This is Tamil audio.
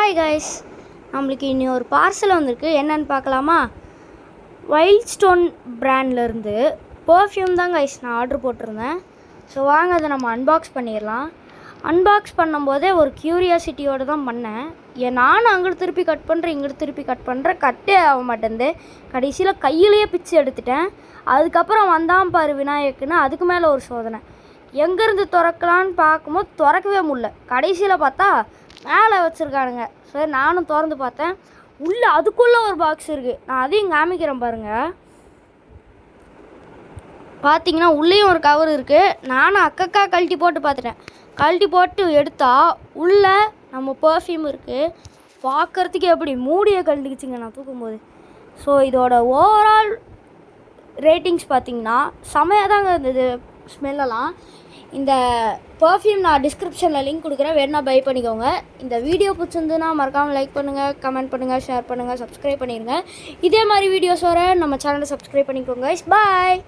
ஹாய் கைஸ், நம்மளுக்கு இனி ஒரு பார்சல் வந்திருக்கு. என்னன்னு பார்க்கலாமா? வைல்ட் ஸ்டோன் பிராண்ட்லேருந்து பர்ஃப்யூம் தான் கைஸ் நான் ஆர்டர் போட்டிருந்தேன். ஸோ வாங்க அதை நம்ம அன்பாக்ஸ் பண்ணிடலாம். அன்பாக்ஸ் பண்ணும்போதே ஒரு க்யூரியாசிட்டியோடு தான் பண்ணேன். நானும் அங்கிட்டு திருப்பி கட் பண்ணுறேன், இங்கிட்டு திருப்பி கட் பண்ணுறேன், கட்டே ஆக மாட்டேங்குது. கடைசியில் கையிலேயே பிச்சு எடுத்துட்டேன். அதுக்கப்புறம் வந்தான் பாரு விநாயக்குன்னு, அதுக்கு மேலே ஒரு சோதனை. எங்கேருந்து திறக்கலான்னு பார்க்கும்போது திறக்கவே முடியல. கடைசியில் பார்த்தா மேலே வச்சுருக்கானுங்க. சரி நானும் திறந்து பார்த்தேன். உள்ளே அதுக்குள்ளே ஒரு பாக்ஸ் இருக்குது. நான் அதையும் காமிக்கிறேன் பாருங்கள். பார்த்தீங்கன்னா உள்ளேயும் ஒரு கவர் இருக்குது. நானும் அக்கக்கா கழட்டி போட்டு பார்த்துட்டேன். கழட்டி போட்டு எடுத்தால் உள்ளே நம்ம பர்ஃப்யூம் இருக்குது. பார்க்குறதுக்கு எப்படி மூடியை கழட்டிக்கிச்சிங்க நான் தூக்கும்போது. ஸோ இதோட ஓவரால் ரேட்டிங்ஸ் பார்த்திங்கன்னா செமையாக தாங்க இருந்தது ஸ்மெல்லெல்லாம். இந்த பர்ஃப்யூம் நான் டிஸ்கிரிப்ஷனில் லிங்க் கொடுக்குறேன், வேணா பை பண்ணிக்கோங்க. இந்த வீடியோ பிடிச்சிருந்துன்னா மறக்காமல் லைக் பண்ணுங்கள், கமெண்ட் பண்ணுங்கள், ஷேர் பண்ணுங்கள், சப்ஸ்கிரைப் பண்ணிடுங்க. இதே மாதிரி வீடியோஸ் வர நம்ம சேனலை சப்ஸ்கிரைப் பண்ணிக்கோங்க. பாய்.